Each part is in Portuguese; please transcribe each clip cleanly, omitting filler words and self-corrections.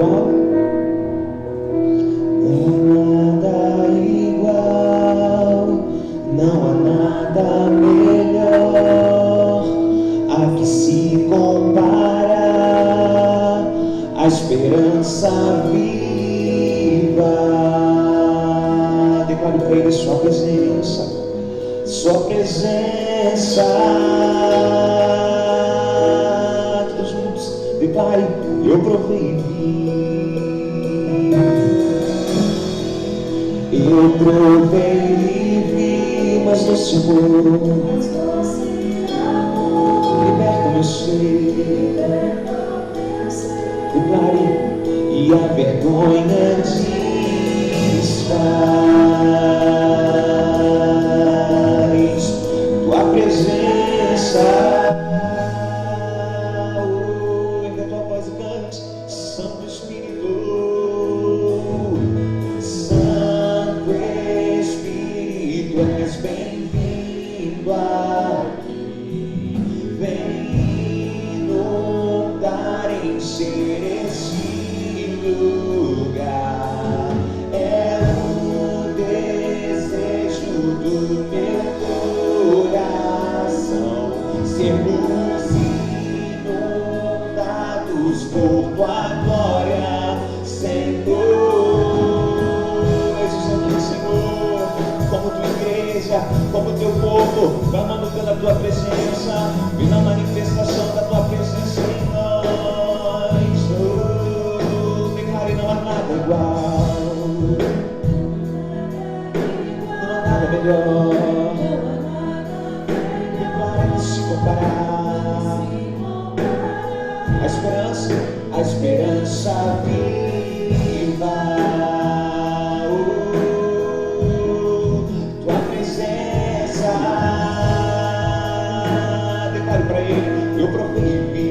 igual. Nada igual, não há nada melhor a que se compara a esperança viva. Declare para ele sua presença, sua presença. Todos juntos, declare: eu provei e vi. Eu provei e vi, mas doce amor liberta meu ser. Declare: e a vergonha desfaz. Tua presença. Erga tua voz e cante: Santo Espírito. És bem-vindo aqui, vem inundar, encher esse lugar. É o desejo do meu coração, sermos inundados por tua glória, Senhor. Como tua igreja, como teu povo, clamando pela tua presença, e na manifestação da tua presença em nós. Declare: não há nada igual, não há nada melhor, declare que se comparar a esperança viva. Eu provei e vi,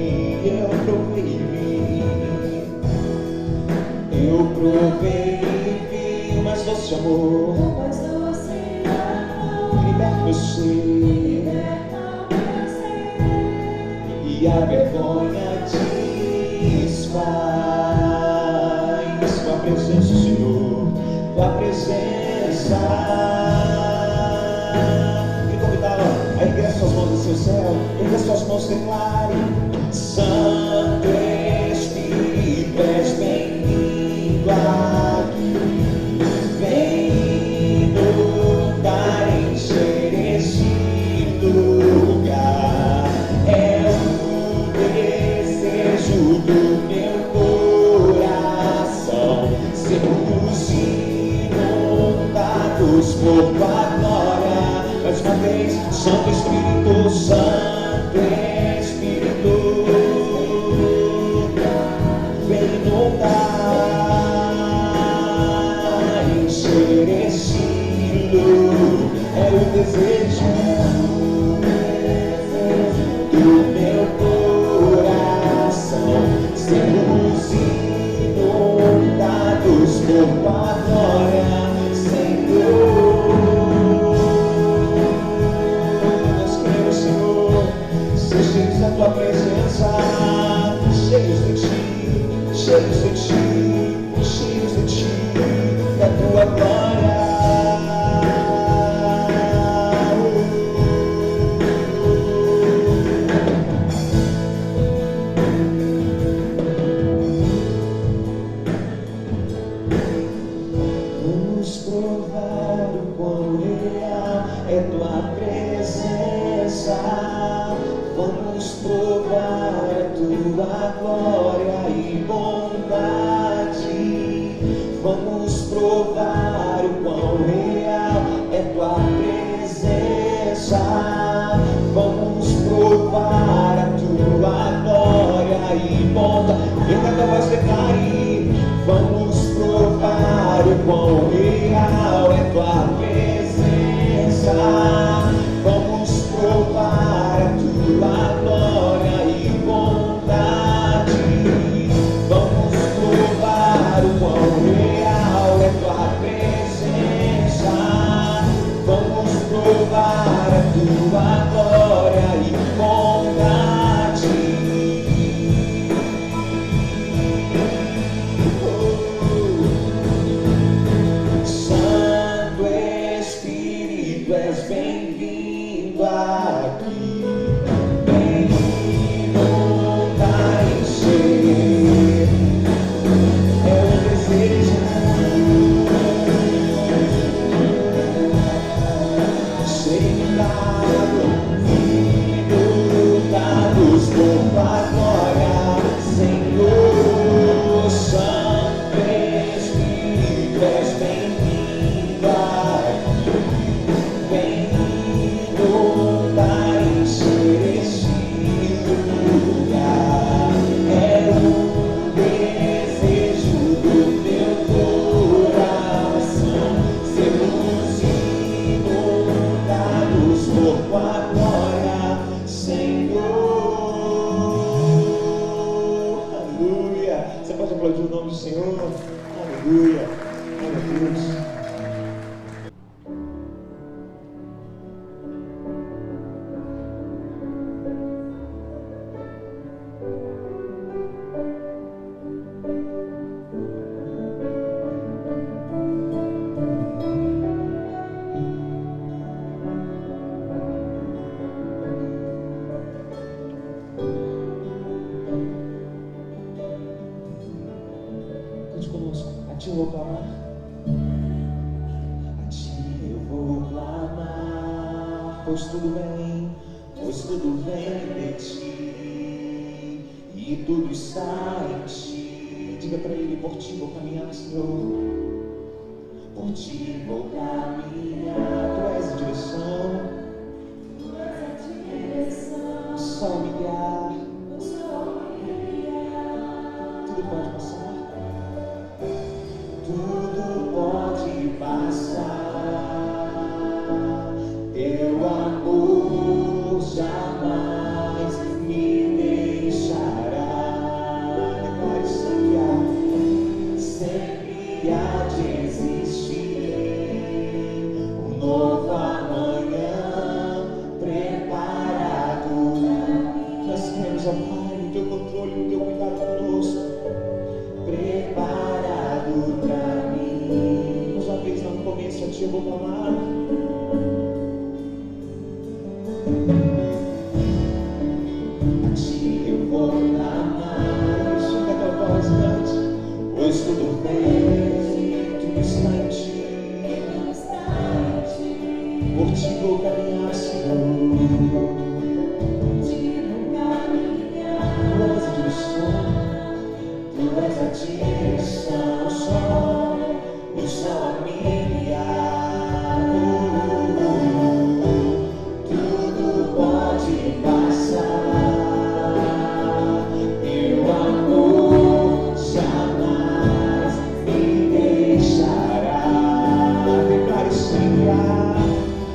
eu provei e vi. Eu provei e vi, mas doce amor liberta meu ser. E a vergonha desfaz. Tua presença, Senhor, tua presença. Ergue suas mãos no seu céu, ergue suas mãos, declare: Santo Espírito, és bem-vindo aqui, vem inundar, encher esse lugar. É o desejo do meu coração, sermos inundados por tua glória. Mais uma vez, Santo Espírito, Santo Espírito, vem inundar, encher esse lugar. É o desejo do meu coração, sermos inundados por tua glória, Senhor. Cheios da tua presença, cheios de ti, cheios de ti, cheios de ti, da tua glória. Vamos provar o quão real é tua presença. Vamos provar a tua glória e bondade. Vamos provar o quão real é tua presença. Vamos provar a tua glória e bondade. Erga a tua voz, declare: vamos provar o quão real é tua presença. Vamos provar a tua glória e bondade. Vamos provar o quão real é tua presença. Pode aplaudir o nome do Senhor. Aleluia. Glória a Deus. A ti eu vou clamar, a ti eu vou clamar, pois tudo vem de ti, e tudo está em ti. Diga para ele: por ti vou caminhar, Senhor, por ti vou caminhar. Tu és a direção, só me guiar, tudo pode passar. Tudo pode passar, teu amor jamais me deixará. Declare sempre há de existir um novo amanhã preparado. Nós queremos, ó Pai, o teu controle, o teu cuidado conosco, preparado pra mim. Mais uma vez, no começo, a ti eu vou clamar. A ti eu vou clamar. Escuta a tua voz, cante. Pois tudo vem, tudo está em ti. Por ti vou caminhar, Senhor. Tu és a direção, tu és a direção, o sol a me guiar. Tudo pode passar, teu amor jamais me deixará. Declare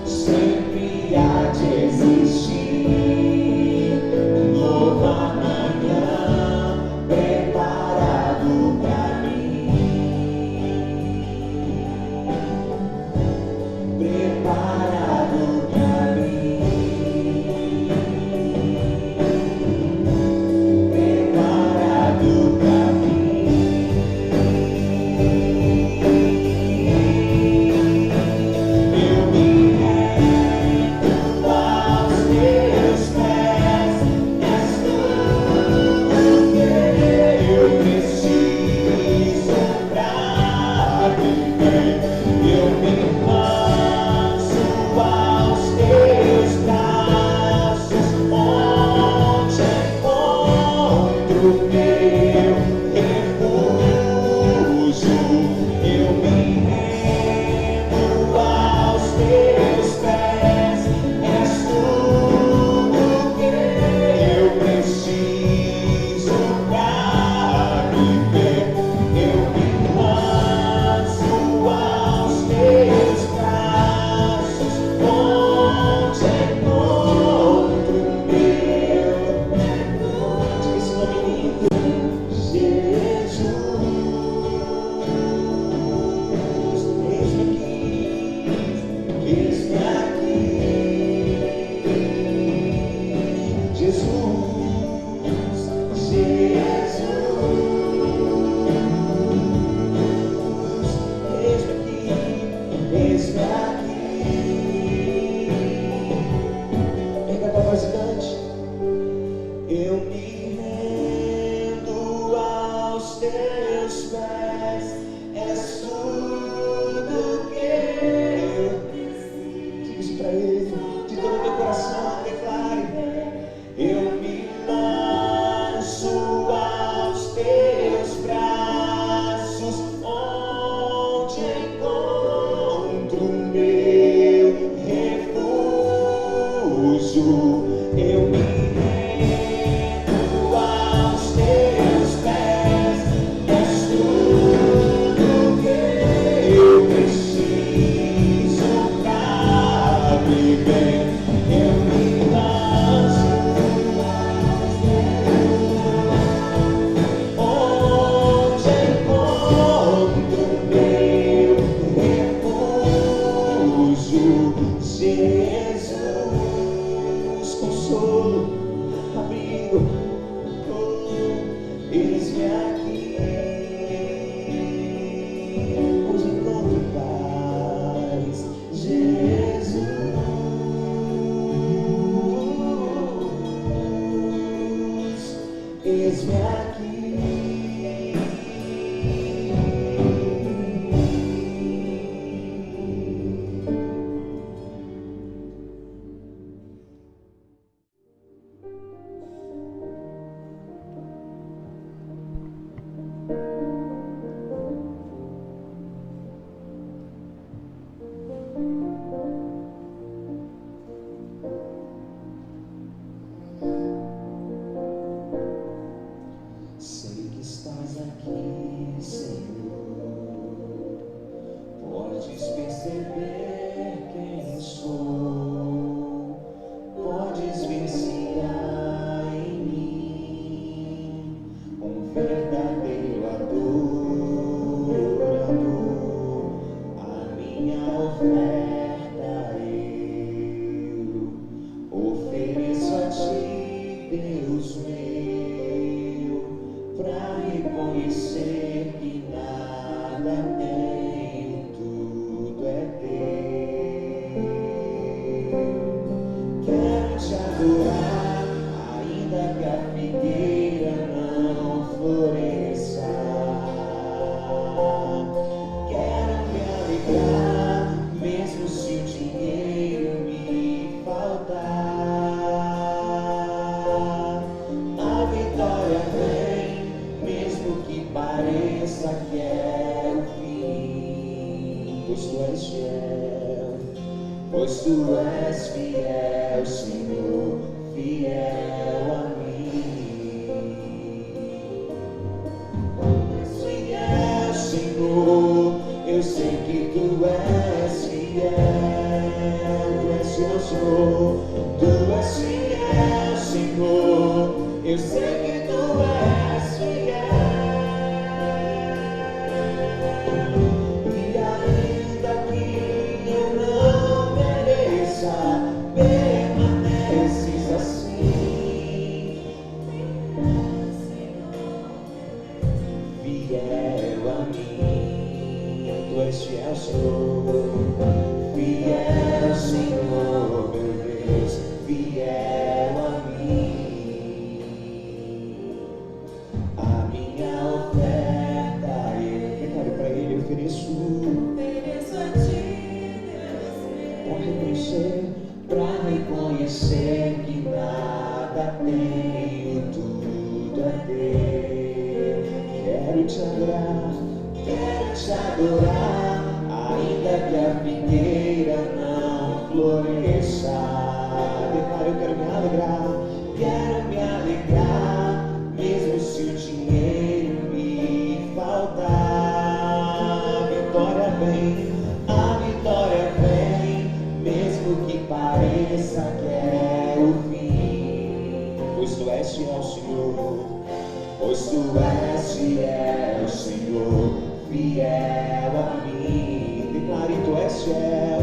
sempre há de existir um novo amanhã preparado pra mim. eis-me aqui, onde encontro paz, Jesus, eis-me aqui. Sei que estás aqui, Senhor. Podes perceber quem sou. Podes ver se há em mim um verdadeiro adorador. A minha oferta eu ofereço a ti, Deus meu, pra reconhecer que nada tenho, tudo é teu. Quero te adorar, ainda que a figueira não floresça. Quero me alegrar, mesmo se o dinheiro me faltar. A vitória vem, mesmo que pareça que é o fim, pois tu és fiel, pois tu és fiel, Senhor, fiel a mim. Tu és fiel, Senhor, eu sei que tu és fiel, tu és fiel, Senhor, tu és fiel, Senhor, eu sei que tu és fiel. E ainda que eu não mereça, permaneces assim, fiel a mim. Tu és fiel, Senhor, fiel, Senhor, meu Deus, fiel a mim. A minha oferta eu declaro pra Ele, ofereço Ofereço a ti, Deus meu. pra reconhecer que nada tenho, tudo é teu. Quero te adorar, ainda que a figueira não floresça. Declaro, eu quero me alegrar, mesmo se o dinheiro me faltar. A vitória vem, mesmo que pareça que é o fim, pois tu és fiel, Senhor, pois tu és fiel, Senhor, fiel a mim. Declare, tu és fiel,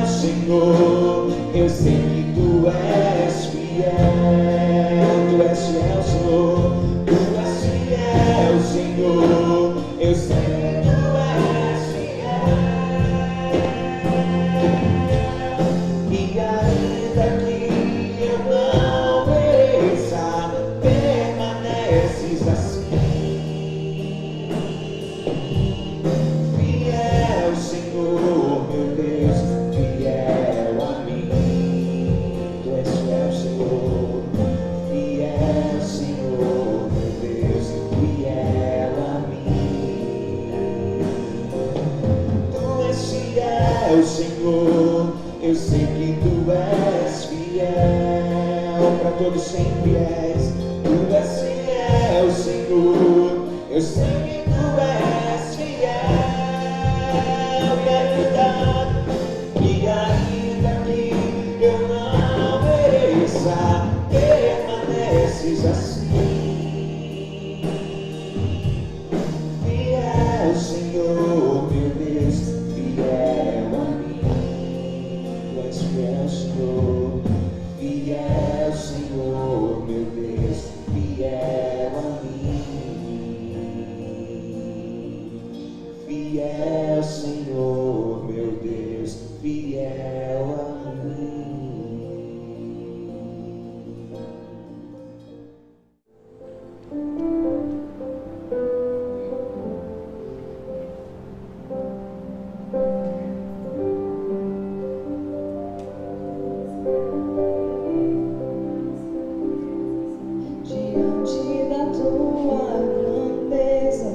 Senhor, eu sei que tu és fiel, tu és fiel, Senhor, tu és fiel, Senhor, eu sei que tu és fiel. E ainda que eu não mereça, permaneces assim, fiel, Senhor, meu Deus, fiel a mim. Tu és fiel, Senhor, fiel, Senhor, meu Deus, fiel a mim. Tu és fiel, Senhor, eu sei que tu és fiel, pra todos sempre és. Tu és fiel, Senhor, eu sei que tu és fiel. E ainda que eu não mereça, permaneces assim, fiel, Senhor, meu Deus, fiel a mim. Tu és fiel, Senhor, fiel, Senhor, meu Deus, fiel. fiel a mim. Fiel, Senhor, meu Deus, fiel a mim. Diante da tua grandeza,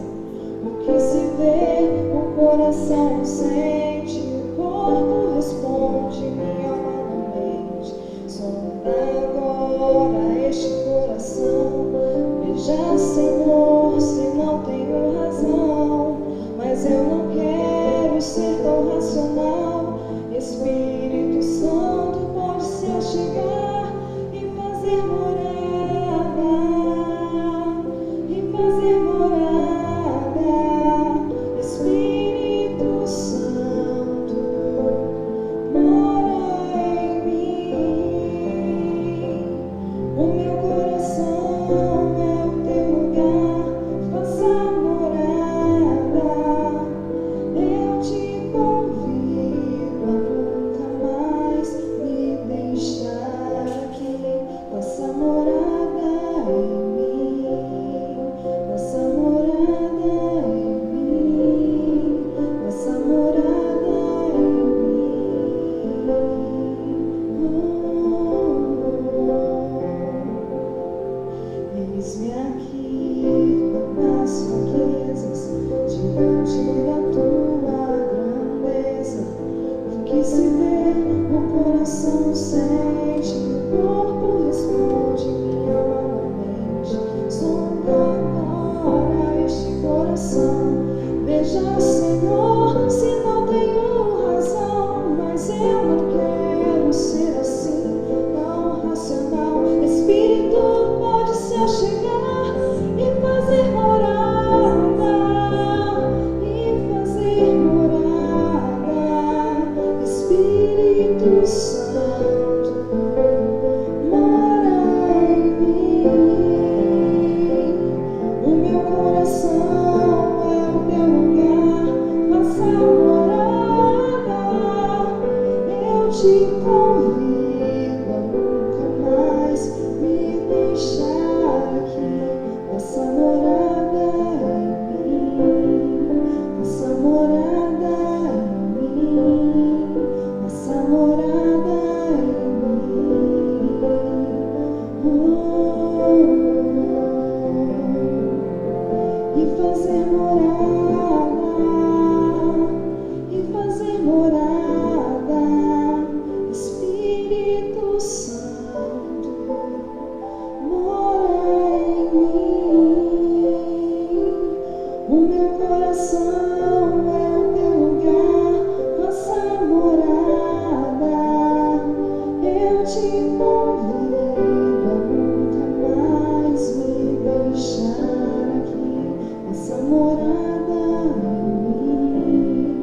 o que se vê, o coração sente, o corpo responde, minha alma não mente. Sonda agora este coração, veja, Senhor, se não tenho razão, mas eu não quero ser tão racional. Espírito Santo, pode se achegar e fazer morada, e fazer morada. Espírito Santo, mora em mim. O meu coração é o teu lugar, faça morada. Eu te convido a nunca mais me deixar aqui. Faça morada em mim, faça morada em mim, faça morada em mim. Eis-me aqui nas fraquezas, diante da tua grandeza. O que se vê, o coração sente, o corpo responde, minha alma não mente. Sonda agora este coração, veja, Senhor, se não tenho razão, mas eu não quero ser assim, tão racional. Espírito, pode se achegar e fazer morada, e fazer morada. Espírito Santo, mora em mim. O meu coração é o teu lugar, faça morada. Eu te convido a nunca mais me deixar aqui. Faça morada em mim, faça morada em mim, faça morada em mim. E fazer morada, e fazer morada. Espírito Santo, mora em mim. O meu coração é o teu lugar, faça morada. Eu te convido a nunca mais me deixar aqui. Faça morada em mim,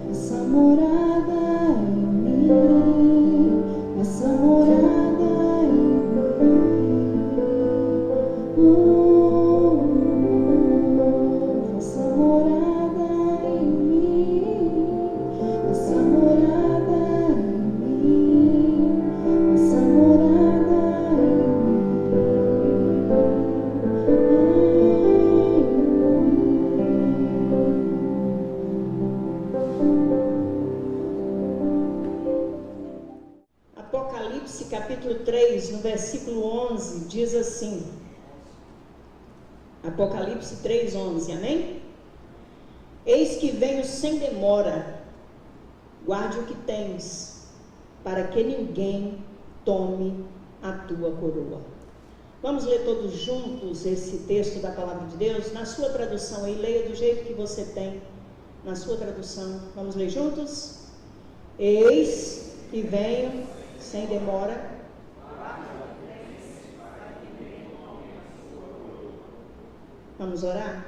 faça morada em mim, faça morada em mim. Faça morada em mim, faça morada em mim, faça morada em Apocalipse capítulo 3, no versículo 11, diz assim. Apocalipse 3, 11, amém? Eis que venho sem demora, guarde o que tens, para que ninguém tome a tua coroa. Vamos ler todos juntos esse texto da palavra de Deus, na sua tradução aí, leia do jeito que você tem, na sua tradução. Vamos ler juntos? Eis que venho sem demora. Vamos orar?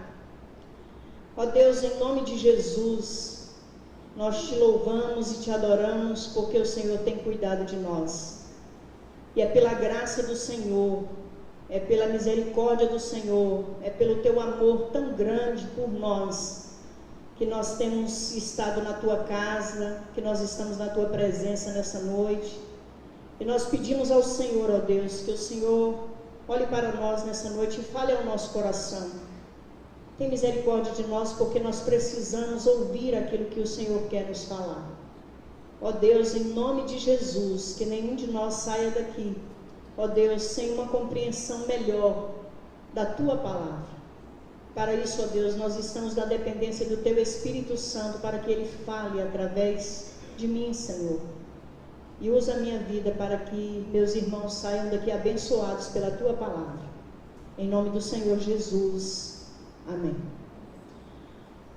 Ó Deus, em nome de Jesus, nós te louvamos e te adoramos porque o Senhor tem cuidado de nós. E é pela graça do Senhor, é pela misericórdia do Senhor, é pelo teu amor tão grande por nós, que nós temos estado na tua casa, que nós estamos na tua presença nessa noite. E nós pedimos ao Senhor, ó Deus, que o Senhor olhe para nós nessa noite e fale ao nosso coração. Tem misericórdia de nós, porque nós precisamos ouvir aquilo que o Senhor quer nos falar. Ó Deus, em nome de Jesus, que nenhum de nós saia daqui, ó Deus, sem uma compreensão melhor da tua palavra. Para isso, ó Deus, nós estamos na dependência do teu Espírito Santo, para que ele fale através de mim, Senhor. E usa a minha vida para que meus irmãos saiam daqui abençoados pela tua palavra. Em nome do Senhor Jesus. Amém.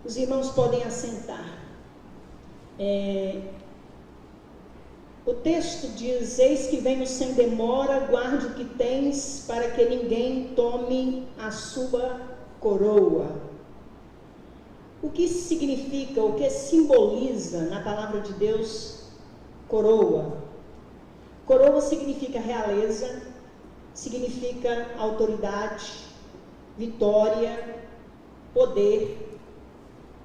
Os irmãos podem assentar. O texto diz: eis que venho sem demora, guarde o que tens, para que ninguém tome a sua coroa. O que significa, o que simboliza na palavra de Deus coroa? Coroa significa realeza, significa autoridade, vitória, poder.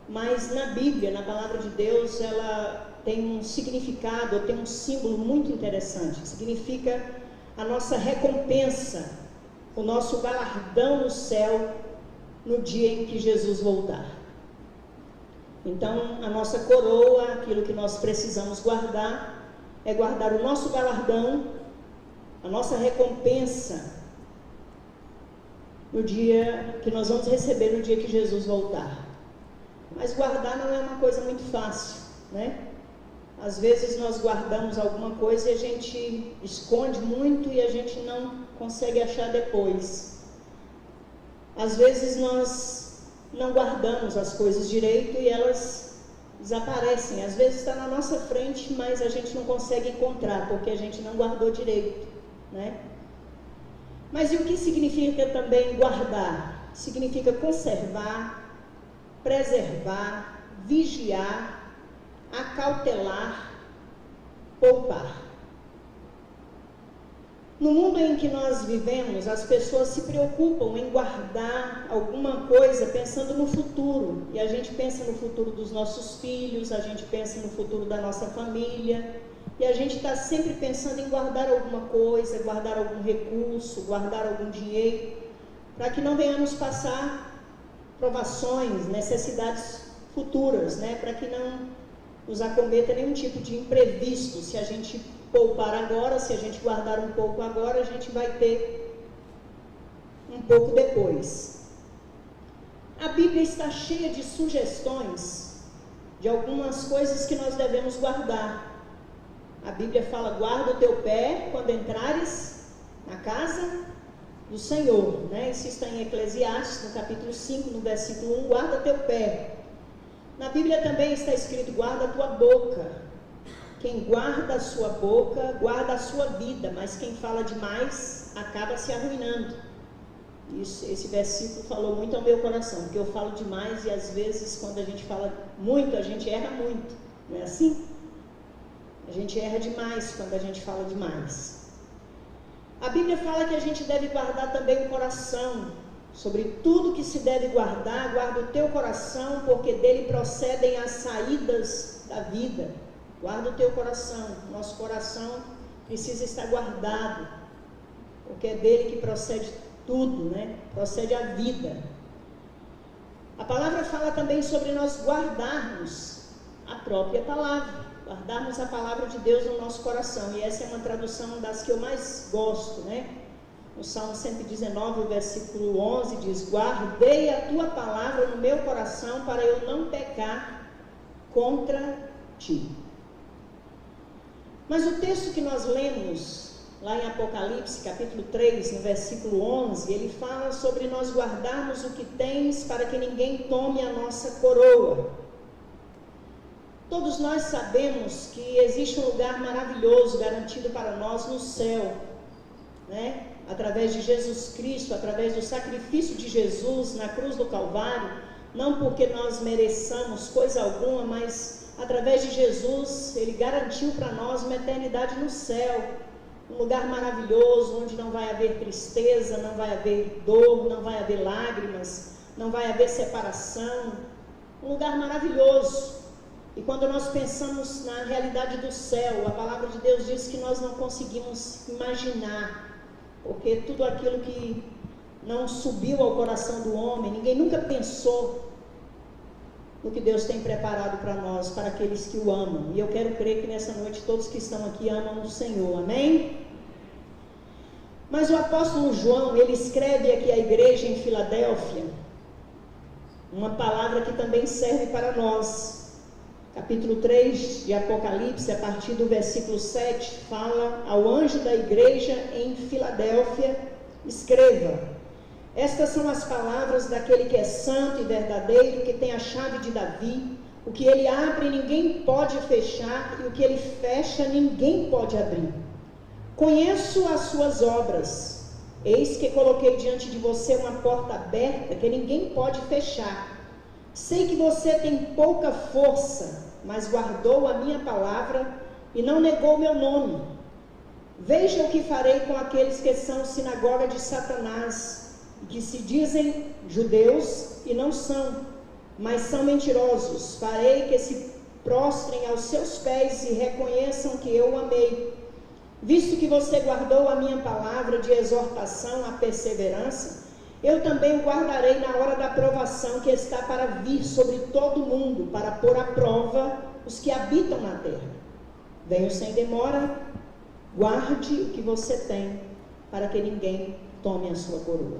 Mas na Bíblia, na palavra de Deus, ela tem um significado, tem um símbolo muito interessante, que significa a nossa recompensa, o nosso galardão no céu, no dia em que Jesus voltar. Então, a nossa coroa, aquilo que nós precisamos guardar, é guardar o nosso galardão, a nossa recompensa, no dia que nós vamos receber, no dia que Jesus voltar. Mas guardar não é uma coisa muito fácil, né? Às vezes nós guardamos alguma coisa e a gente esconde muito e a gente não consegue achar depois. Às vezes nós não guardamos as coisas direito e elas desaparecem. Às vezes está na nossa frente, mas a gente não consegue encontrar, porque a gente não guardou direito, né? Mas e o que significa também guardar? Significa conservar, preservar, vigiar, acautelar, poupar. No mundo em que nós vivemos, as pessoas se preocupam em guardar alguma coisa pensando no futuro. E a gente pensa no futuro dos nossos filhos, a gente pensa no futuro da nossa família. E a gente está sempre pensando em guardar alguma coisa, guardar algum recurso, guardar algum dinheiro, para que não venhamos passar provações, necessidades futuras, né? Para que não nos acometa nenhum tipo de imprevisto. Se a gente poupar agora, se a gente guardar um pouco agora, a gente vai ter um pouco depois. A Bíblia está cheia de sugestões de algumas coisas que nós devemos guardar. A Bíblia fala: guarda o teu pé quando entrares na casa do Senhor, né? Isso está em Eclesiastes, no capítulo 5, no versículo 1, guarda teu pé. Na Bíblia também está escrito: guarda a tua boca. Quem guarda a sua boca, guarda a sua vida, mas quem fala demais acaba se arruinando. Esse versículo falou muito ao meu coração, porque eu falo demais e às vezes quando a gente fala muito, a gente erra muito, não é assim? A gente erra demais quando a gente fala demais. A Bíblia fala que a gente deve guardar também o coração. Sobre tudo que se deve guardar, guarda o teu coração, porque dele procedem as saídas da vida. Guarda o teu coração. Nosso coração precisa estar guardado, porque é dele que procede tudo, né? Procede a vida. A palavra fala também sobre nós guardarmos a própria palavra, guardarmos a palavra de Deus no nosso coração. E essa é uma tradução das que eu mais gosto, né? No Salmo 119, o versículo 11 diz: guardei a tua palavra no meu coração para eu não pecar contra ti. Mas o texto que nós lemos lá em Apocalipse, capítulo 3, no versículo 11, ele fala sobre nós guardarmos o que tens para que ninguém tome a nossa coroa. Todos nós sabemos que existe um lugar maravilhoso garantido para nós no céu, né? Através de Jesus Cristo, através do sacrifício de Jesus na cruz do Calvário, não porque nós mereçamos coisa alguma, mas através de Jesus, Ele garantiu para nós uma eternidade no céu, um lugar maravilhoso, onde não vai haver tristeza, não vai haver dor, não vai haver lágrimas, não vai haver separação, um lugar maravilhoso. E quando nós pensamos na realidade do céu, a palavra de Deus diz que nós não conseguimos imaginar, porque tudo aquilo que não subiu ao coração do homem, ninguém nunca pensou no que Deus tem preparado para nós, para aqueles que o amam. E eu quero crer que nessa noite todos que estão aqui amam o Senhor, amém? Mas o apóstolo João, ele escreve aqui à igreja em Filadélfia, uma palavra que também serve para nós. Capítulo 3 de Apocalipse, a partir do versículo 7, fala ao anjo da igreja em Filadélfia: escreva, estas são as palavras daquele que é santo e verdadeiro, que tem a chave de Davi. O que ele abre ninguém pode fechar, e o que ele fecha ninguém pode abrir. Conheço as suas obras, eis que coloquei diante de você uma porta aberta que ninguém pode fechar. Sei que você tem pouca força, mas guardou a minha palavra e não negou meu nome. Veja o que farei com aqueles que são sinagoga de Satanás, e que se dizem judeus e não são, mas são mentirosos. Farei que se prostrem aos seus pés e reconheçam que eu o amei. Visto que você guardou a minha palavra de exortação à perseverança, eu também o guardarei na hora da provação que está para vir sobre todo o mundo, para pôr à prova os que habitam na terra. Venho sem demora, guarde o que você tem, para que ninguém tome a sua coroa.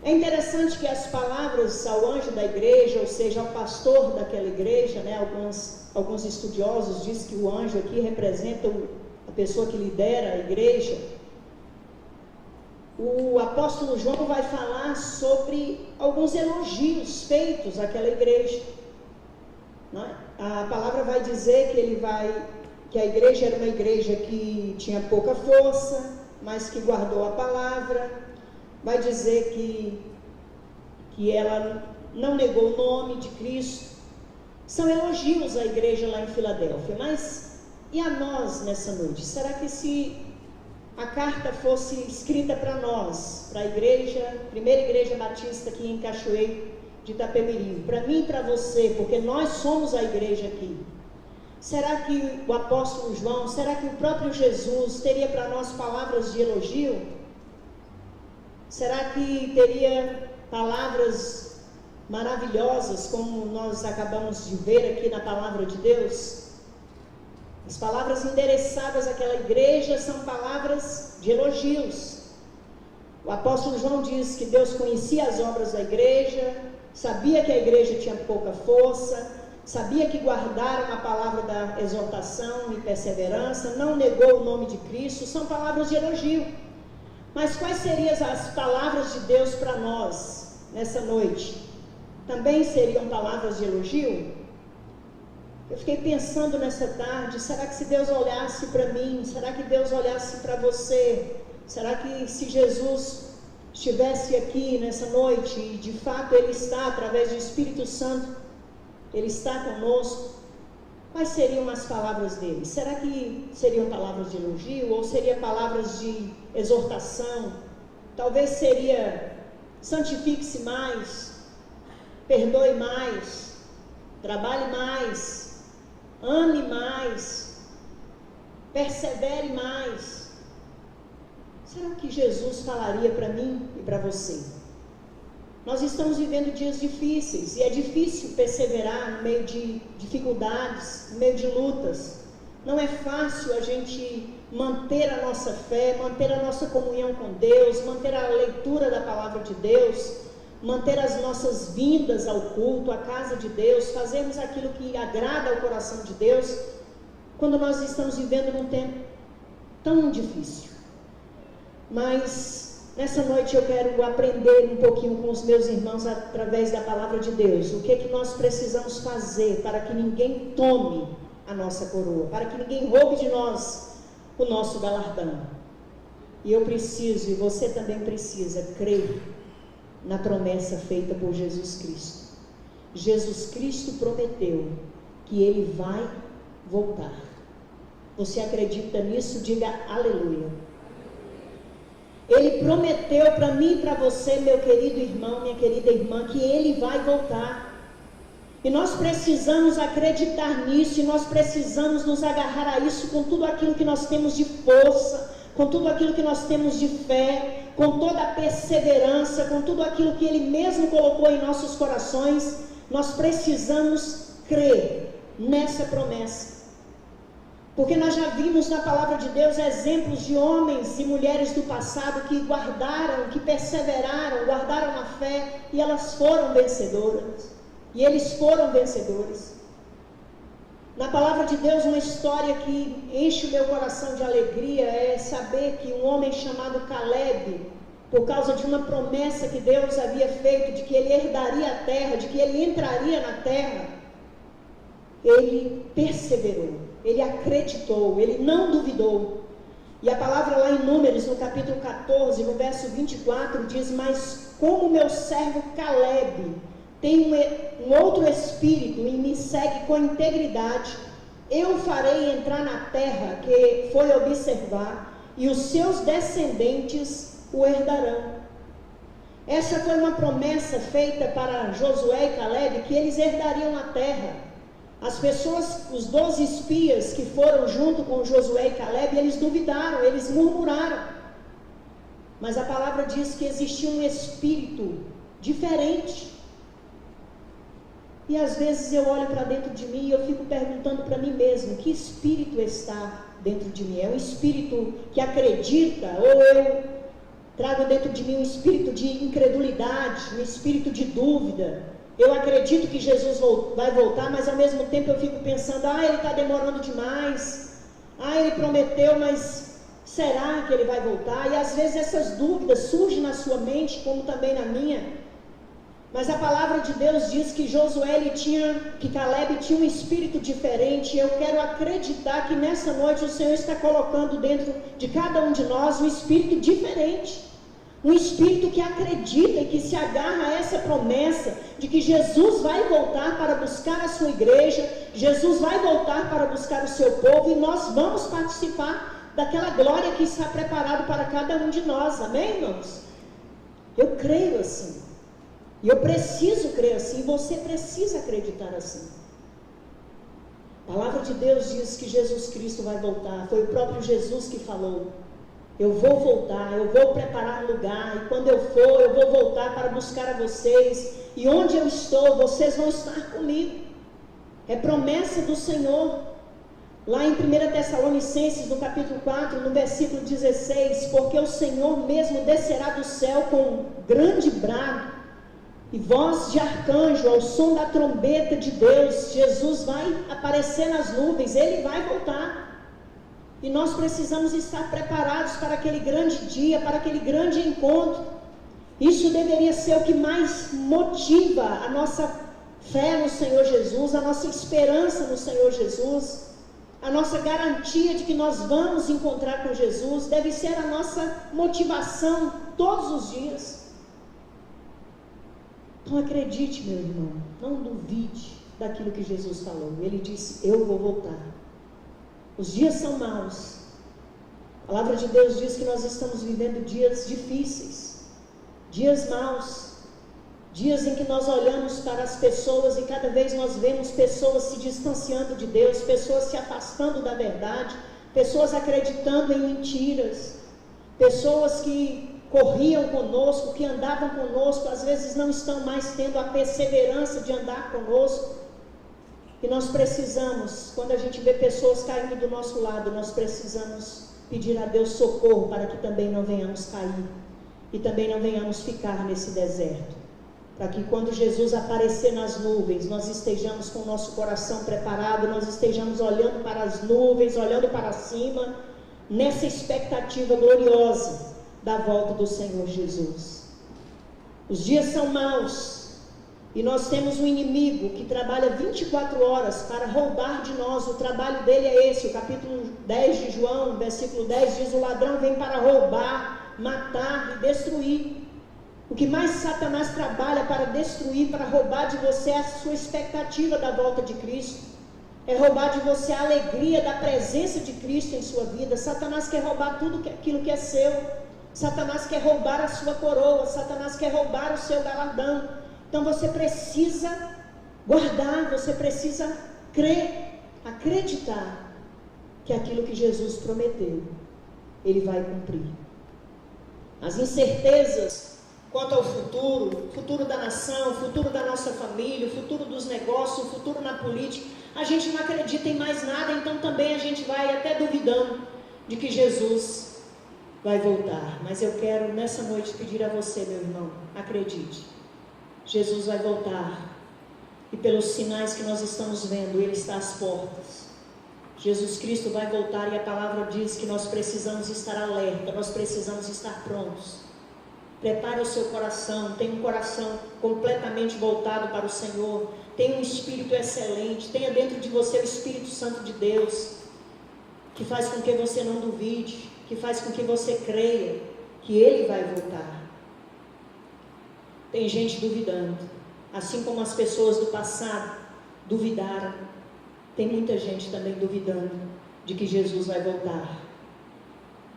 É interessante que as palavras ao anjo da igreja, ou seja, ao pastor daquela igreja, né, alguns estudiosos dizem que o anjo aqui representa a pessoa que lidera a igreja. O apóstolo João vai falar sobre alguns elogios feitos àquela igreja. A palavra vai dizer que a igreja era uma igreja que tinha pouca força, mas que guardou a palavra. Vai dizer que ela não negou o nome de Cristo. São elogios à igreja lá em Filadélfia. Mas e a nós nessa noite? Será que se a carta fosse escrita para nós, para a igreja, primeira igreja batista aqui em Cachoeiro de Itapemirim, para mim e para você, porque nós somos a igreja aqui, será que o apóstolo João, será que o próprio Jesus teria para nós palavras de elogio? Será que teria palavras maravilhosas, como nós acabamos de ver aqui na palavra de Deus? As palavras endereçadas àquela igreja são palavras de elogios. O apóstolo João diz que Deus conhecia as obras da igreja, sabia que a igreja tinha pouca força, sabia que guardaram a palavra da exortação e perseverança, não negou o nome de Cristo. São palavras de elogio. Mas quais seriam as palavras de Deus para nós nessa noite? Também seriam palavras de elogio? Eu fiquei pensando nessa tarde, será que se Deus olhasse para mim, será que Deus olhasse para você, será que se Jesus estivesse aqui nessa noite, e de fato Ele está, através do Espírito Santo, Ele está conosco, quais seriam as palavras dele? Será que seriam palavras de elogio, ou seriam palavras de exortação? Talvez seria, santifique-se mais, perdoe mais, trabalhe mais, ame mais, persevere mais. Será que Jesus falaria para mim e para você? Nós estamos vivendo dias difíceis, e é difícil perseverar no meio de dificuldades, no meio de lutas. Não é fácil a gente manter a nossa fé, manter a nossa comunhão com Deus, manter a leitura da palavra de Deus, manter as nossas vindas ao culto, à casa de Deus, fazermos aquilo que agrada ao coração de Deus, quando nós estamos vivendo num tempo tão difícil. Mas nessa noite eu quero aprender um pouquinho com os meus irmãos através da palavra de Deus. O que é que nós precisamos fazer para que ninguém tome a nossa coroa, para que ninguém roube de nós o nosso galardão. E eu preciso, e você também precisa, crer na promessa feita por Jesus Cristo. Jesus Cristo prometeu que Ele vai voltar. Você acredita nisso? Diga aleluia. Ele prometeu para mim e para você, meu querido irmão, minha querida irmã, que Ele vai voltar. E nós precisamos acreditar nisso, e nós precisamos nos agarrar a isso com tudo aquilo que nós temos de força, com tudo aquilo que nós temos de fé, com toda a perseverança, com tudo aquilo que Ele mesmo colocou em nossos corações. Nós precisamos crer nessa promessa. Porque nós já vimos na palavra de Deus exemplos de homens e mulheres do passado que guardaram, que perseveraram, guardaram a fé, e elas foram vencedoras. E eles foram vencedores. Na palavra de Deus, uma história que enche o meu coração de alegria é saber que um homem chamado Caleb, por causa de uma promessa que Deus havia feito, de que ele herdaria a terra, de que ele entraria na terra, ele perseverou, ele acreditou, ele não duvidou. E a palavra lá em Números, no capítulo 14, no verso 24, diz: mas como meu servo Caleb tem um outro espírito e me segue com integridade, eu farei entrar na terra que foi observar, e os seus descendentes o herdarão. Essa foi uma promessa feita para Josué e Caleb, que eles herdariam a terra. As pessoas, os 12 espias que foram junto com Josué e Caleb, eles duvidaram, eles murmuraram. Mas a palavra diz que existia um espírito diferente. E às vezes eu olho para dentro de mim e eu fico perguntando para mim mesmo: que espírito está dentro de mim? É um espírito que acredita, ou eu trago dentro de mim um espírito de incredulidade, um espírito de dúvida? Eu acredito que Jesus vai voltar, mas ao mesmo tempo eu fico pensando: ele está demorando demais, ele prometeu, mas será que ele vai voltar? E às vezes essas dúvidas surgem na sua mente, como também na minha. Mas a palavra de Deus diz que que Caleb tinha um espírito diferente. E eu quero acreditar que nessa noite o Senhor está colocando dentro de cada um de nós um espírito diferente. Um espírito que acredita e que se agarra a essa promessa de que Jesus vai voltar para buscar a sua igreja, Jesus vai voltar para buscar o seu povo, e nós vamos participar daquela glória que está preparada para cada um de nós. Amém, irmãos? Eu creio assim. E eu preciso crer assim, você precisa acreditar assim. A palavra de Deus diz que Jesus Cristo vai voltar. Foi o próprio Jesus que falou: eu vou voltar, eu vou preparar lugar, e quando eu for, eu vou voltar para buscar a vocês, e onde eu estou, vocês vão estar comigo. É promessa do Senhor. Lá em 1 Tessalonicenses, no capítulo 4, no versículo 16: porque o Senhor mesmo descerá do céu com grande brado, e voz de arcanjo, ao som da trombeta de Deus. Jesus vai aparecer nas nuvens, Ele vai voltar. E nós precisamos estar preparados para aquele grande dia, para aquele grande encontro. Isso deveria ser o que mais motiva a nossa fé no Senhor Jesus, a nossa esperança no Senhor Jesus, a nossa garantia de que nós vamos encontrar com Jesus. Deve ser a nossa motivação todos os dias. Então acredite, meu irmão, não duvide daquilo que Jesus falou. Ele disse: eu vou voltar. Os dias são maus. A palavra de Deus diz que nós estamos vivendo dias difíceis, dias maus, dias em que nós olhamos para as pessoas e cada vez nós vemos pessoas se distanciando de Deus, pessoas se afastando da verdade, pessoas acreditando em mentiras, pessoas que corriam conosco, que andavam conosco, às vezes não estão mais tendo a perseverança de andar conosco. E nós precisamos, quando a gente vê pessoas caindo do nosso lado, nós precisamos pedir a Deus socorro para que também não venhamos cair e também não venhamos ficar nesse deserto, para que quando Jesus aparecer nas nuvens, nós estejamos com o nosso coração preparado, nós estejamos olhando para as nuvens, olhando para cima, nessa expectativa gloriosa da volta do Senhor Jesus. Os dias são maus, e nós temos um inimigo que trabalha 24 horas para roubar de nós. O trabalho dele é esse. O capítulo 10 de João, versículo 10 diz: o ladrão vem para roubar, matar e destruir. O que mais Satanás trabalha para destruir, para roubar de você, é a sua expectativa da volta de Cristo. é roubar de você a alegria da presença de Cristo em sua vida. Satanás quer roubar tudo aquilo que é seu. Satanás quer roubar a sua coroa. Satanás quer roubar o seu galardão. Então você precisa guardar, você precisa crer, acreditar que aquilo que Jesus prometeu, Ele vai cumprir. As incertezas quanto ao futuro da nação, o futuro da nossa família, o futuro dos negócios, o futuro na política, a gente não acredita em mais nada, então também a gente vai até duvidando de que Jesus vai voltar. Mas eu quero nessa noite pedir a você, meu irmão, acredite, Jesus vai voltar, e pelos sinais que nós estamos vendo, Ele está às portas. Jesus Cristo vai voltar, e a palavra diz que nós precisamos estar alerta, nós precisamos estar prontos. Prepare o seu coração, tenha um coração completamente voltado para o Senhor, tenha um espírito excelente, tenha dentro de você o Espírito Santo de Deus, que faz com que você não duvide, que faz com que você creia que Ele vai voltar. Tem gente duvidando, assim como as pessoas do passado duvidaram, tem muita gente também duvidando de que Jesus vai voltar.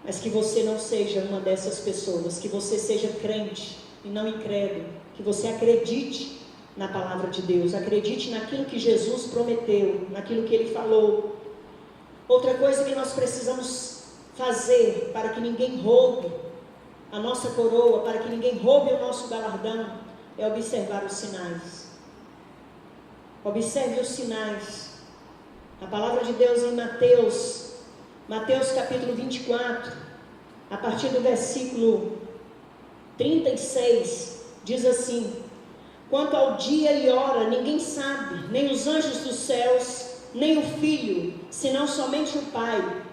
Mas que você não seja uma dessas pessoas, que você seja crente e não incrédulo, que você acredite na palavra de Deus, acredite naquilo que Jesus prometeu, naquilo que Ele falou. Outra coisa que nós precisamos fazer para que ninguém roube a nossa coroa, para que ninguém roube o nosso galardão, é observar os sinais. Observe os sinais. A palavra de Deus em Mateus capítulo 24, a partir do versículo 36, diz assim: quanto ao dia e hora, ninguém sabe, nem os anjos dos céus, nem o Filho, senão somente o Pai.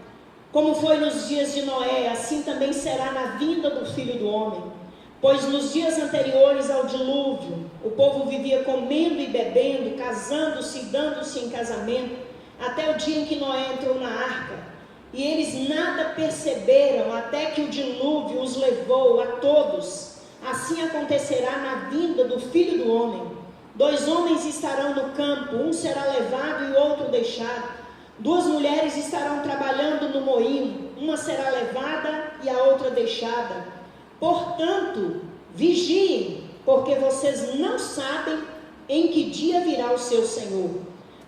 Como foi nos dias de Noé, assim também será na vinda do Filho do Homem. Pois nos dias anteriores ao dilúvio, o povo vivia comendo e bebendo, casando-se e dando-se em casamento, até o dia em que Noé entrou na arca. E eles nada perceberam até que o dilúvio os levou a todos. Assim acontecerá na vinda do Filho do Homem. 2 homens estarão no campo, um será levado e o outro deixado. 2 mulheres estarão trabalhando no moinho, uma será levada e a outra deixada. Portanto, vigiem, porque vocês não sabem em que dia virá o seu Senhor.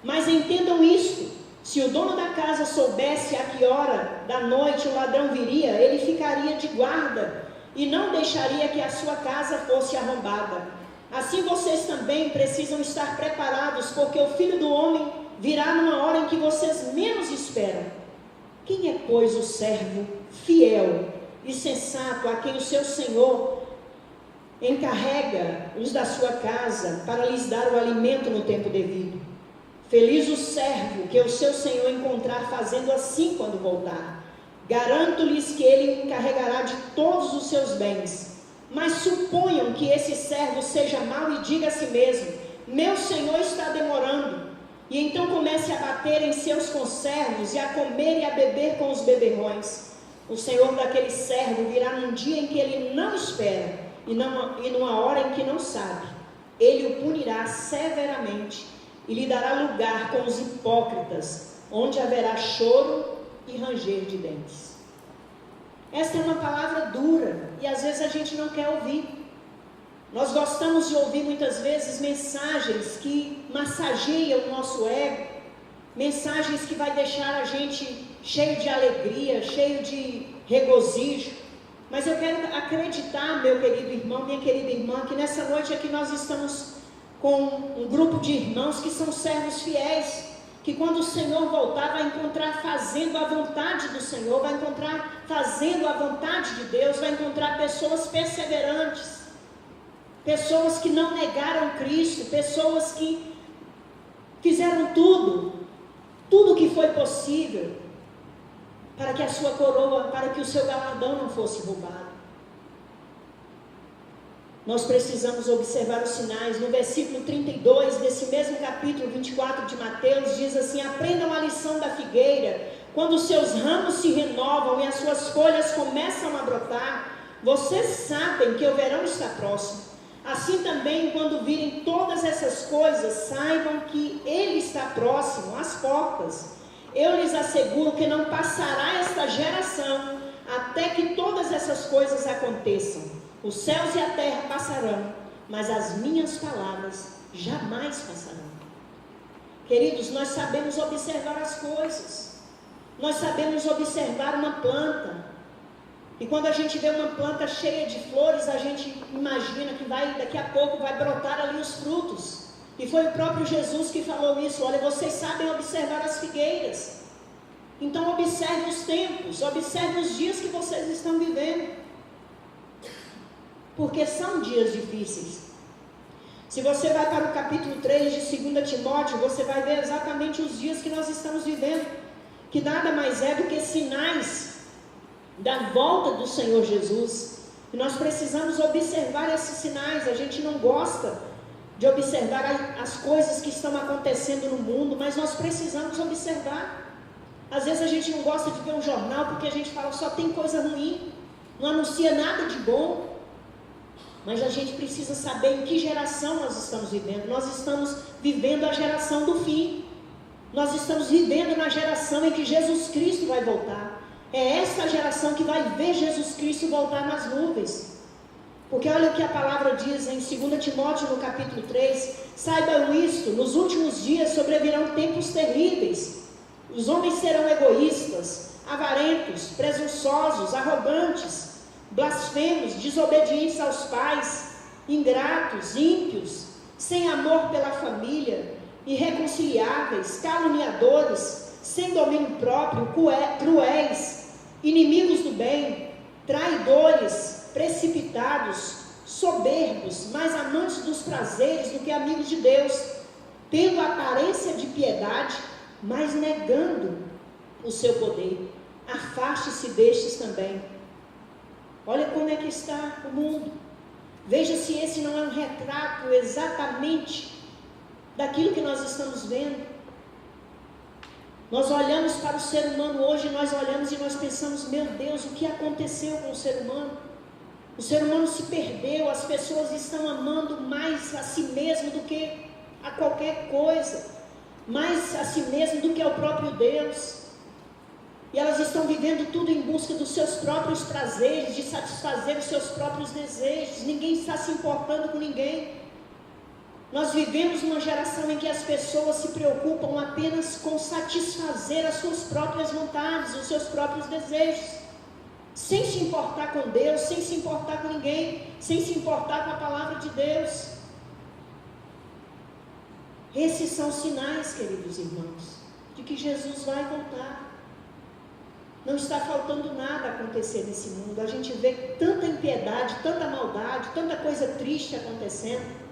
Mas entendam isto: se o dono da casa soubesse a que hora da noite o ladrão viria, ele ficaria de guarda e não deixaria que a sua casa fosse arrombada. Assim vocês também precisam estar preparados, porque o Filho do Homem virá numa hora em que vocês menos esperam. Quem é, pois, o servo fiel e sensato a quem o seu Senhor encarrega os da sua casa para lhes dar o alimento no tempo devido? Feliz o servo que o seu Senhor encontrar fazendo assim quando voltar. Garanto-lhes que ele encarregará de todos os seus bens. Mas suponham que esse servo seja mau e diga a si mesmo: meu Senhor está demorando. E então comece a bater em seus conservos e a comer e a beber com os beberrões. O Senhor daquele servo virá num dia em que ele não espera e numa hora em que não sabe. Ele o punirá severamente e lhe dará lugar com os hipócritas, onde haverá choro e ranger de dentes. Esta é uma palavra dura e às vezes a gente não quer ouvir. Nós gostamos de ouvir muitas vezes mensagens que massageiam o nosso ego, mensagens que vai deixar a gente cheio de alegria, cheio de regozijo. Mas eu quero acreditar, meu querido irmão, minha querida irmã, que nessa noite aqui nós estamos com um grupo de irmãos que são servos fiéis, que quando o Senhor voltar vai encontrar fazendo a vontade do Senhor, vai encontrar fazendo a vontade de Deus, vai encontrar pessoas perseverantes, pessoas que não negaram Cristo, pessoas que fizeram tudo que foi possível para que a sua coroa, para que o seu galardão não fosse roubado. Nós precisamos observar os sinais. No versículo 32 desse mesmo capítulo 24 de Mateus, diz assim: aprendam a lição da figueira. Quando os seus ramos se renovam e as suas folhas começam a brotar, vocês sabem que o verão está próximo. Assim também, quando virem todas essas coisas, saibam que Ele está próximo, às portas. Eu lhes asseguro que não passará esta geração até que todas essas coisas aconteçam. Os céus e a terra passarão, mas as minhas palavras jamais passarão. Queridos, nós sabemos observar as coisas. Nós sabemos observar uma planta. E quando a gente vê uma planta cheia de flores, a gente imagina que daqui a pouco vai brotar ali os frutos. E foi o próprio Jesus que falou isso. Olha, vocês sabem observar as figueiras. Então observe os tempos, observe os dias que vocês estão vivendo. Porque são dias difíceis. Se você vai para o capítulo 3 de 2 Timóteo, você vai ver exatamente os dias que nós estamos vivendo. Que nada mais é do que sinais da volta do Senhor Jesus. E nós precisamos observar esses sinais. A gente não gosta de observar as coisas que estão acontecendo no mundo, mas nós precisamos observar. Às vezes a gente não gosta de ver um jornal porque a gente fala só tem coisa ruim, não anuncia nada de bom. Mas a gente precisa saber em que geração nós estamos vivendo. Nós estamos vivendo a geração do fim. Nós estamos vivendo na geração em que Jesus Cristo vai voltar. É essa geração que vai ver Jesus Cristo voltar nas nuvens. Porque olha o que a palavra diz em 2 Timóteo no capítulo 3. Saibam isto, nos últimos dias sobrevirão tempos terríveis. Os homens serão egoístas, avarentos, presunçosos, arrogantes, blasfemos, desobedientes aos pais, ingratos, ímpios, sem amor pela família, irreconciliáveis, caluniadores, sem domínio próprio, cruéis, inimigos do bem, traidores, precipitados, soberbos, mais amantes dos prazeres do que amigos de Deus, tendo aparência de piedade, mas negando o seu poder. Afaste-se destes também. Olha como é que está o mundo. Veja se esse não é um retrato exatamente daquilo que nós estamos vendo. Nós olhamos para o ser humano hoje, nós olhamos e nós pensamos, meu Deus, o que aconteceu com o ser humano? O ser humano se perdeu, as pessoas estão amando mais a si mesmo do que a qualquer coisa, mais a si mesmo do que ao próprio Deus. E elas estão vivendo tudo em busca dos seus próprios prazeres, de satisfazer os seus próprios desejos. Ninguém está se importando com ninguém. Nós vivemos uma geração em que as pessoas se preocupam apenas com satisfazer as suas próprias vontades, os seus próprios desejos, sem se importar com Deus, sem se importar com ninguém, sem se importar com a palavra de Deus. Esses são sinais, queridos irmãos, de que Jesus vai voltar. Não está faltando nada acontecer nesse mundo. A gente vê tanta impiedade, tanta maldade, tanta coisa triste acontecendo.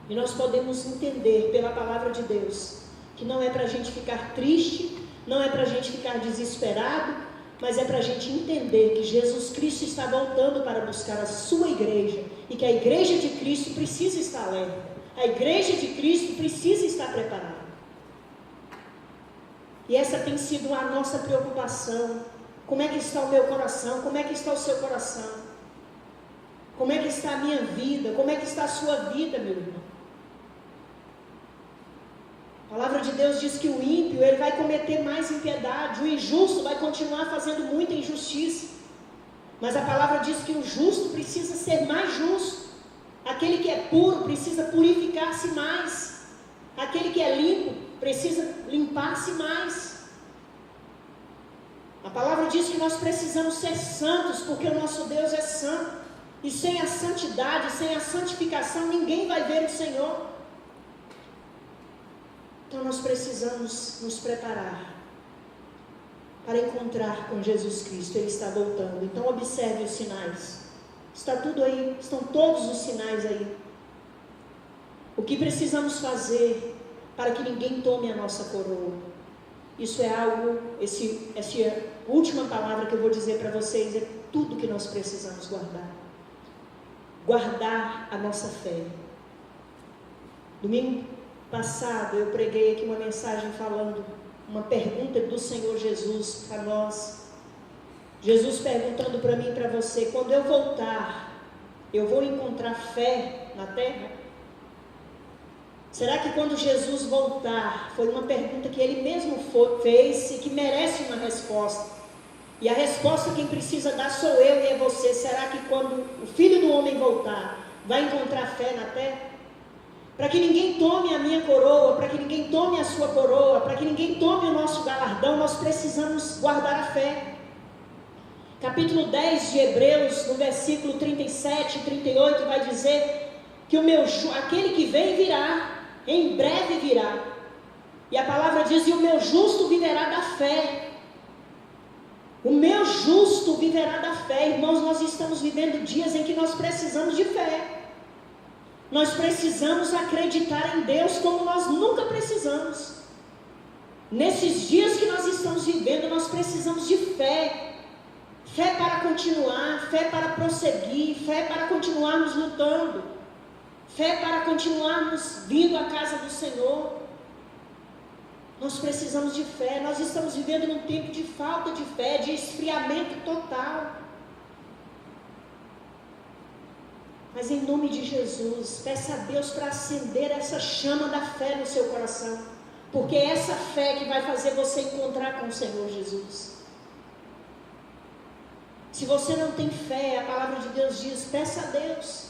E nós podemos entender pela palavra de Deus que não é para a gente ficar triste, não é para a gente ficar desesperado, mas é para a gente entender que Jesus Cristo está voltando para buscar a sua igreja e que a igreja de Cristo precisa estar alerta, a igreja de Cristo precisa estar preparada. E essa tem sido a nossa preocupação. Como é que está o meu coração? Como é que está o seu coração? Como é que está a minha vida? Como é que está a sua vida, meu irmão? A palavra de Deus diz que o ímpio, ele vai cometer mais impiedade, o injusto vai continuar fazendo muita injustiça. Mas a palavra diz que o justo precisa ser mais justo. Aquele que é puro precisa purificar-se mais. Aquele que é limpo precisa limpar-se mais. A palavra diz que nós precisamos ser santos, porque o nosso Deus é santo. E sem a santidade, sem a santificação, ninguém vai ver o Senhor. Então nós precisamos nos preparar para encontrar com Jesus Cristo. Ele está voltando. Então observe os sinais. Está tudo aí, estão todos os sinais aí. O que precisamos fazer para que ninguém tome a nossa coroa? Isso é algo, essa última palavra que eu vou dizer para vocês é tudo que nós precisamos guardar. Guardar a nossa fé. Domingo passado eu preguei aqui uma mensagem falando, uma pergunta do Senhor Jesus para nós. Jesus perguntando para mim e para você, quando eu voltar, eu vou encontrar fé na terra? Será que quando Jesus voltar, foi uma pergunta que ele mesmo fez e que merece uma resposta. E a resposta quem precisa dar sou eu e é você. Será que quando o Filho do Homem voltar, vai encontrar fé na terra? Para que ninguém tome a minha coroa, para que ninguém tome a sua coroa, para que ninguém tome o nosso galardão, nós precisamos guardar a fé. Capítulo 10 de Hebreus, no versículo 37 e 38, vai dizer que aquele que vem virá, em breve virá. E a palavra diz, e o meu justo viverá da fé. O meu justo viverá da fé. Irmãos, nós estamos vivendo dias em que nós precisamos de fé. Nós precisamos acreditar em Deus como nós nunca precisamos. Nesses dias que nós estamos vivendo, nós precisamos de fé. Fé para continuar, fé para prosseguir, fé para continuarmos lutando, fé para continuarmos vindo à casa do Senhor. Nós precisamos de fé. Nós estamos vivendo num tempo de falta de fé, de esfriamento total. Mas em nome de Jesus, peça a Deus para acender essa chama da fé no seu coração, porque é essa fé que vai fazer você encontrar com o Senhor Jesus. Se você não tem fé, a palavra de Deus diz, peça a Deus.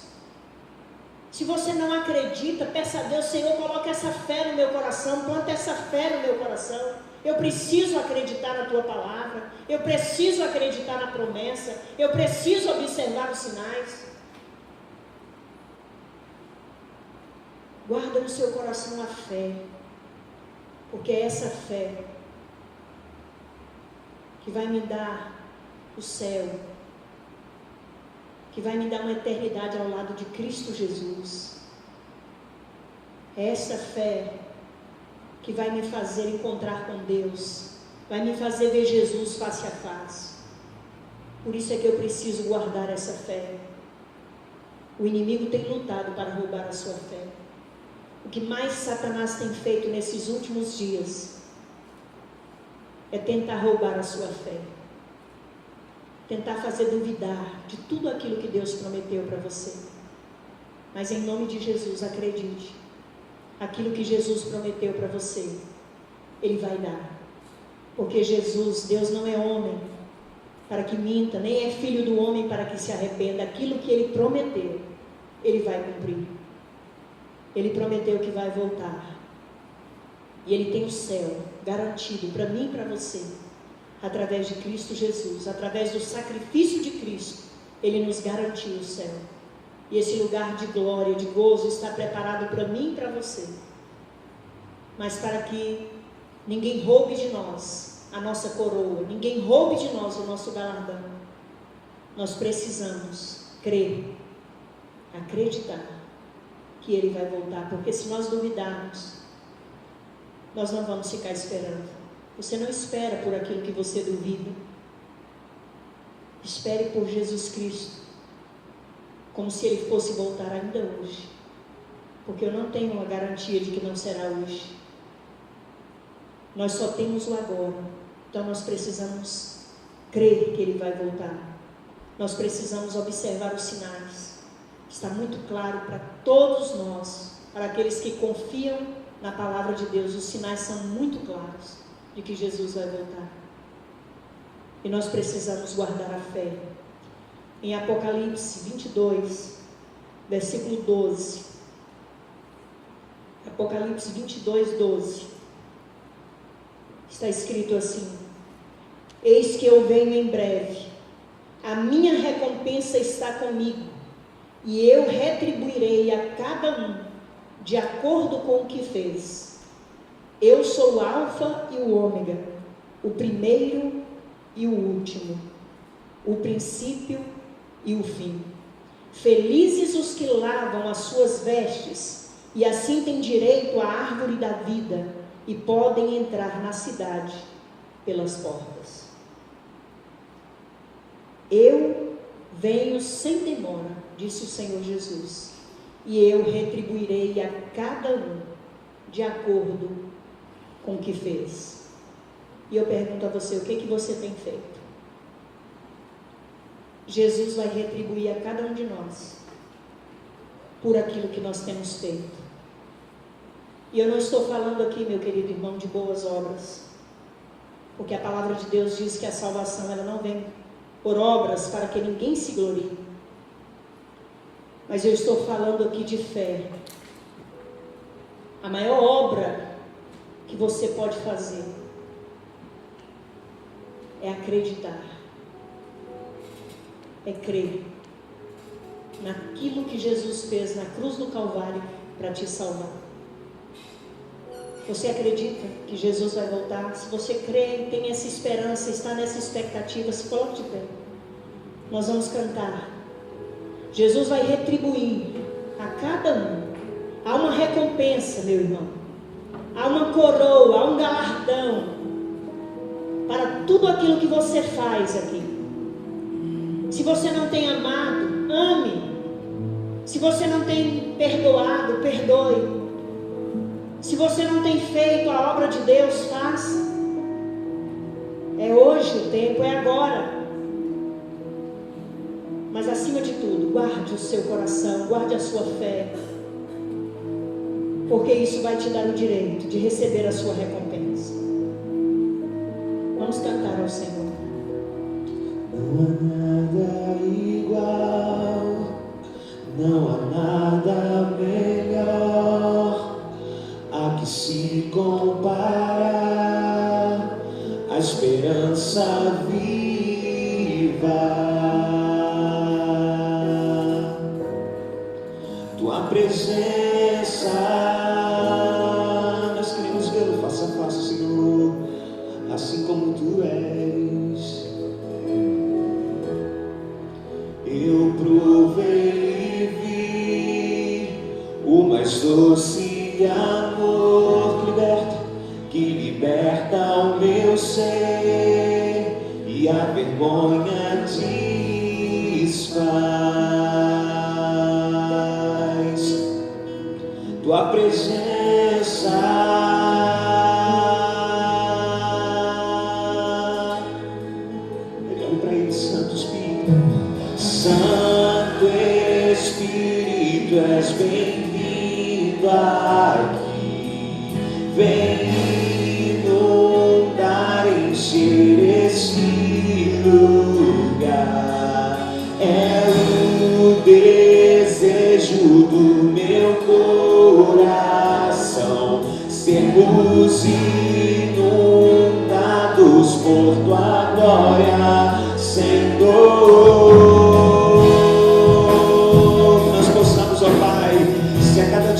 Se você não acredita, peça a Deus, Senhor, coloca essa fé no meu coração, planta essa fé no meu coração. Eu preciso acreditar na tua palavra, eu preciso acreditar na promessa, eu preciso observar os sinais. Guarda no seu coração a fé, porque é essa fé que vai me dar o céu, que vai me dar uma eternidade ao lado de Cristo Jesus. É essa fé que vai me fazer encontrar com Deus, vai me fazer ver Jesus face a face. Por isso é que eu preciso guardar essa fé. O inimigo tem lutado para roubar a sua fé. O que mais Satanás tem feito nesses últimos dias é tentar roubar a sua fé, tentar fazer duvidar de tudo aquilo que Deus prometeu para você. Mas em nome de Jesus, acredite, aquilo que Jesus prometeu para você, Ele vai dar. Porque Jesus, Deus não é homem para que minta, nem é filho do homem para que se arrependa. Aquilo que Ele prometeu, Ele vai cumprir. Ele prometeu que vai voltar. E Ele tem o céu garantido para mim e para você, através de Cristo Jesus, através do sacrifício de Cristo. Ele nos garantiu o céu. E esse lugar de glória, de gozo, está preparado para mim e para você. Mas para que ninguém roube de nós a nossa coroa, ninguém roube de nós o nosso galardão, nós precisamos crer, acreditar que Ele vai voltar. Porque se nós duvidarmos, nós não vamos ficar esperando. Você não espera por aquilo que você duvida. Espere por Jesus Cristo, como se Ele fosse voltar ainda hoje. Porque eu não tenho uma garantia de que não será hoje. Nós só temos o agora. Então nós precisamos crer que Ele vai voltar. Nós precisamos observar os sinais. Está muito claro para todos nós, para aqueles que confiam na palavra de Deus, os sinais são muito claros de que Jesus vai voltar. E nós precisamos guardar a fé. Em Apocalipse 22, versículo 12. Apocalipse 22, 12. Está escrito assim: eis que eu venho em breve, a minha recompensa está comigo, e eu retribuirei a cada um de acordo com o que fez. Eu sou o Alfa e o Ômega, o primeiro e o último, o princípio e o fim. Felizes os que lavam as suas vestes, e assim têm direito à árvore da vida, e podem entrar na cidade pelas portas. Eu venho sem demora, disse o Senhor Jesus, e eu retribuirei a cada um de acordo com o que fez. E eu pergunto a você, o que você tem feito? Jesus vai retribuir a cada um de nós por aquilo que nós temos feito. E eu não estou falando aqui, meu querido irmão, de boas obras, porque a palavra de Deus diz que a salvação ela não vem por obras para que ninguém se glorie. Mas eu estou falando aqui de fé. A maior obra que você pode fazer é acreditar, é crer naquilo que Jesus fez na cruz do Calvário para te salvar. Você acredita que Jesus vai voltar? Se você crê, tem essa esperança, está nessa expectativa, se coloque de pé. Nós vamos cantar. Jesus vai retribuir a cada um. Há uma recompensa, meu irmão. Há uma coroa, há um galardão para tudo aquilo que você faz aqui. Se você não tem amado, ame. Se você não tem perdoado, perdoe. Se você não tem feito a obra de Deus, faça. É hoje o tempo, é agora. Mas acima de tudo, guarde o seu coração, guarde a sua fé. Porque isso vai te dar o direito de receber a sua recompensa. Vamos cantar ao Senhor. Não há nada igual, não há nada melhor a que se compara a esperança viva. Tua presença, nós queremos vê-lo face a face, Senhor, assim como Tu és. Eu provei e vi o mais doce amor que liberta o meu ser e a vergonha desfaz. Tua presença, olha para Ele, Santo Espírito. Santo Espírito, és bem-vindo aqui. Vem inundar, encher esse lugar. É o desejo do meu coração sermos inundados por Tua glória, Senhor.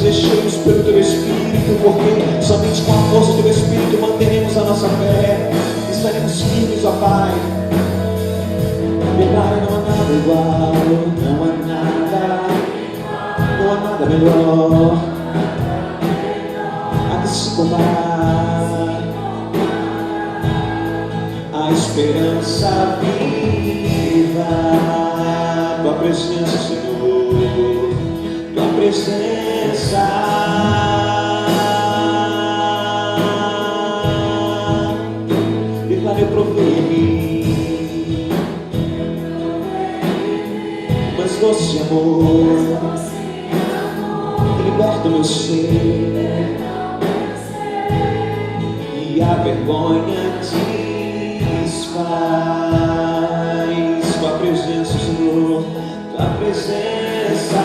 Cheios pelo Teu Espírito, porque somente com a força do Teu Espírito manteremos a nossa fé, estaremos firmes, ó Pai. Meu Pai, não há nada igual, não há nada melhor a que se comparar a esperança viva. Tua presença, Senhor, Tua presença. Declare, eu provei em mim mas doce amor liberta o meu ser e a vergonha desfaz. Tua presença, Senhor, Tua presença.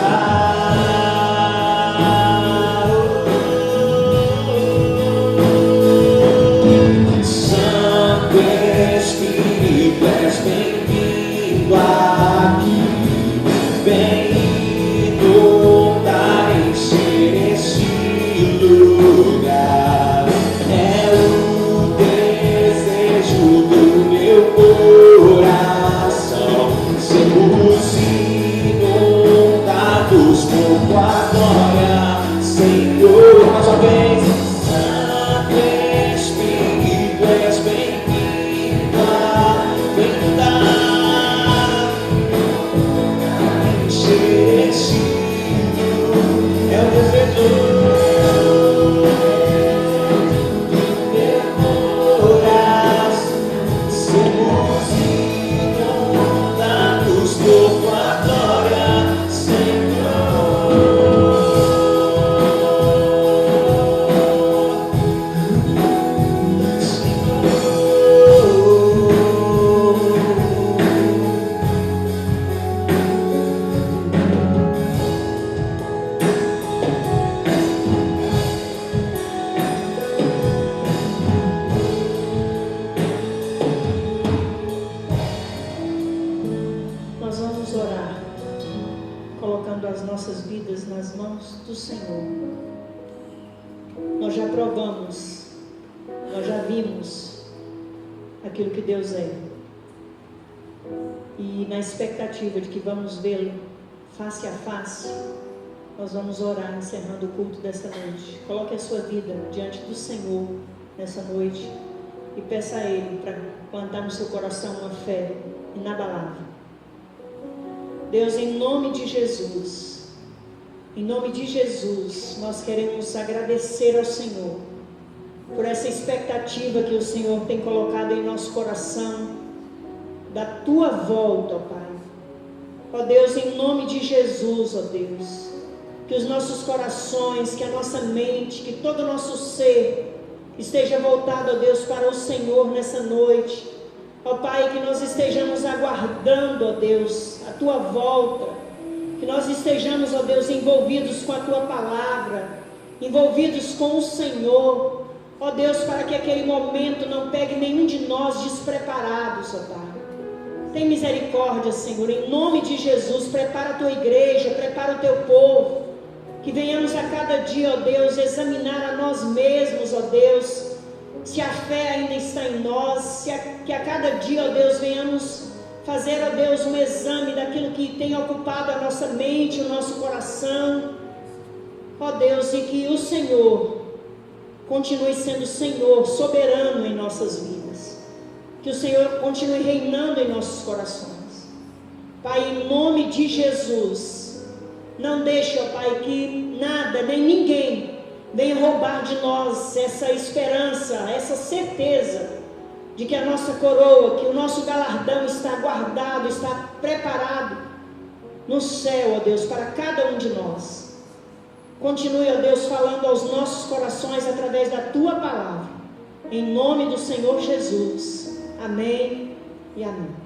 nas mãos do Senhor. Nós já provamos, nós já vimos aquilo que Deus é. E na expectativa de que vamos vê-lo face a face, nós vamos orar encerrando o culto dessa noite. Coloque a sua vida diante do Senhor nessa noite e peça a Ele para plantar no seu coração uma fé inabalável. Deus, em nome de Jesus, nós queremos agradecer ao Senhor por essa expectativa que o Senhor tem colocado em nosso coração da Tua volta, ó Pai. Ó Deus, em nome de Jesus, ó Deus, que os nossos corações, que a nossa mente, que todo o nosso ser esteja voltado, ó Deus, para o Senhor nessa noite. Ó Pai, que nós estejamos aguardando, ó Deus, a Tua volta, que nós estejamos, ó Deus, envolvidos com a Tua palavra, envolvidos com o Senhor, ó Deus, para que aquele momento não pegue nenhum de nós despreparados, ó Pai. Tem misericórdia, Senhor, em nome de Jesus. Prepara a Tua igreja, prepara o Teu povo, que venhamos a cada dia, ó Deus, examinar a nós mesmos, ó Deus, se a fé ainda está em nós, que a cada dia, ó Deus, venhamos fazer, ó Deus, um exame daquilo que tem ocupado a nossa mente, o nosso coração, ó Deus, e que o Senhor continue sendo Senhor, soberano em nossas vidas, que o Senhor continue reinando em nossos corações. Pai, em nome de Jesus, não deixe, ó Pai, que nada, nem ninguém venha roubar de nós essa esperança, essa certeza de que a nossa coroa, que o nosso galardão está guardado, está preparado no céu, ó Deus, para cada um de nós. Continue, ó Deus, falando aos nossos corações através da Tua palavra, em nome do Senhor Jesus. Amém e amém.